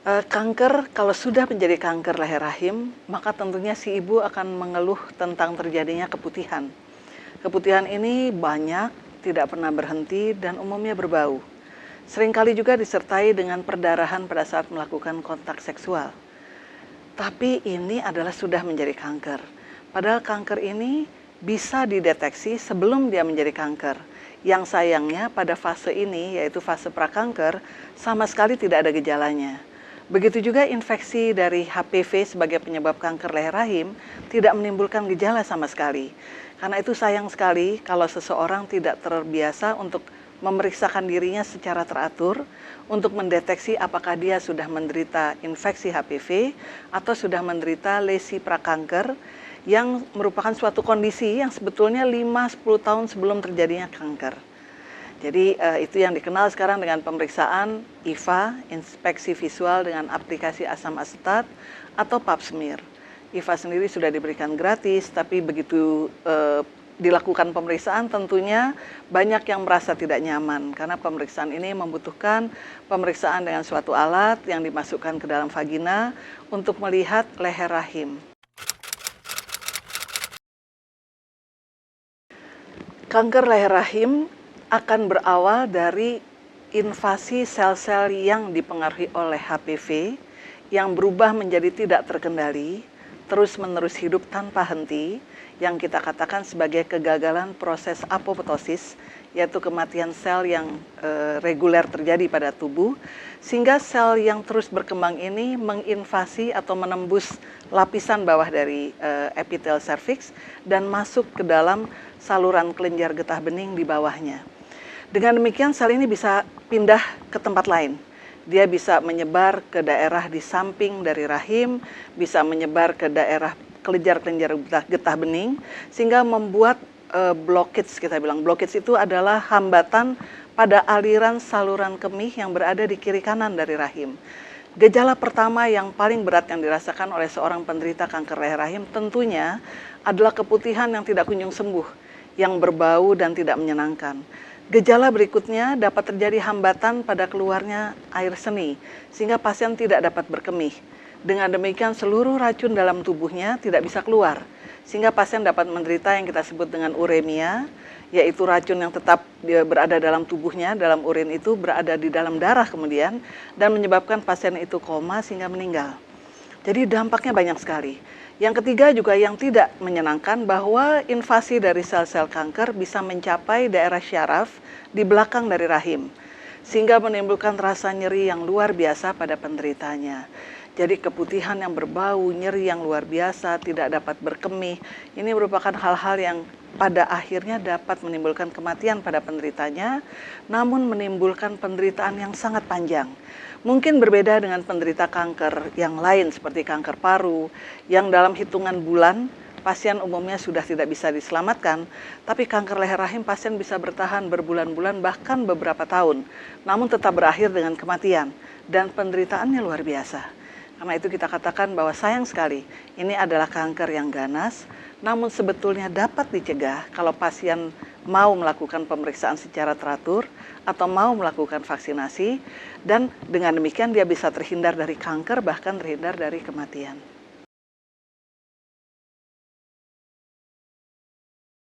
Kanker kalau sudah menjadi kanker leher rahim, maka tentunya si ibu akan mengeluh tentang terjadinya keputihan. Keputihan ini banyak, tidak pernah berhenti, dan umumnya berbau. Seringkali juga disertai dengan perdarahan pada saat melakukan kontak seksual. Tapi ini adalah sudah menjadi kanker. Padahal kanker ini bisa dideteksi sebelum dia menjadi kanker. Yang sayangnya pada fase ini, yaitu fase prakanker, sama sekali tidak ada gejalanya. Begitu juga infeksi dari HPV sebagai penyebab kanker leher rahim tidak menimbulkan gejala sama sekali. Karena itu sayang sekali kalau seseorang tidak terbiasa untuk memeriksakan dirinya secara teratur untuk mendeteksi apakah dia sudah menderita infeksi HPV atau sudah menderita lesi prakanker yang merupakan suatu kondisi yang sebetulnya 5-10 tahun sebelum terjadinya kanker. Jadi itu yang dikenal sekarang dengan pemeriksaan IVA, inspeksi visual dengan aplikasi asam asetat, atau pap smear. IVA sendiri sudah diberikan gratis, tapi begitu dilakukan pemeriksaan tentunya banyak yang merasa tidak nyaman karena pemeriksaan ini membutuhkan pemeriksaan dengan suatu alat yang dimasukkan ke dalam vagina untuk melihat leher rahim. Kanker leher rahim akan berawal dari invasi sel-sel yang dipengaruhi oleh HPV yang berubah menjadi tidak terkendali, terus-menerus hidup tanpa henti, yang kita katakan sebagai kegagalan proses apoptosis, yaitu kematian sel yang reguler terjadi pada tubuh, sehingga sel yang terus berkembang ini menginvasi atau menembus lapisan bawah dari epitel serviks dan masuk ke dalam saluran kelenjar getah bening di bawahnya. Dengan demikian sel ini bisa pindah ke tempat lain. Dia bisa menyebar ke daerah di samping dari rahim, bisa menyebar ke daerah kelenjar-kelenjar getah bening, sehingga membuat blockage, kita bilang. Blockage itu adalah hambatan pada aliran saluran kemih yang berada di kiri kanan dari rahim. Gejala pertama yang paling berat yang dirasakan oleh seorang penderita kanker leher rahim tentunya adalah keputihan yang tidak kunjung sembuh, yang berbau dan tidak menyenangkan. Gejala berikutnya dapat terjadi hambatan pada keluarnya air seni, sehingga pasien tidak dapat berkemih. Dengan demikian seluruh racun dalam tubuhnya tidak bisa keluar, sehingga pasien dapat menderita yang kita sebut dengan uremia, yaitu racun yang tetap berada dalam tubuhnya, dalam urin itu berada di dalam darah kemudian, dan menyebabkan pasien itu koma sehingga meninggal. Jadi dampaknya banyak sekali. Yang ketiga juga yang tidak menyenangkan bahwa invasi dari sel-sel kanker bisa mencapai daerah syaraf di belakang dari rahim, sehingga menimbulkan rasa nyeri yang luar biasa pada penderitanya. Jadi keputihan yang berbau, nyeri yang luar biasa, tidak dapat berkemih, ini merupakan hal-hal yang pada akhirnya dapat menimbulkan kematian pada penderitanya, namun menimbulkan penderitaan yang sangat panjang. Mungkin berbeda dengan penderita kanker yang lain seperti kanker paru, yang dalam hitungan bulan pasien umumnya sudah tidak bisa diselamatkan, tapi kanker leher rahim pasien bisa bertahan berbulan-bulan bahkan beberapa tahun, namun tetap berakhir dengan kematian dan penderitaannya luar biasa. Karena itu kita katakan bahwa sayang sekali ini adalah kanker yang ganas, namun sebetulnya dapat dicegah kalau pasien mau melakukan pemeriksaan secara teratur atau mau melakukan vaksinasi, dan dengan demikian dia bisa terhindar dari kanker bahkan terhindar dari kematian.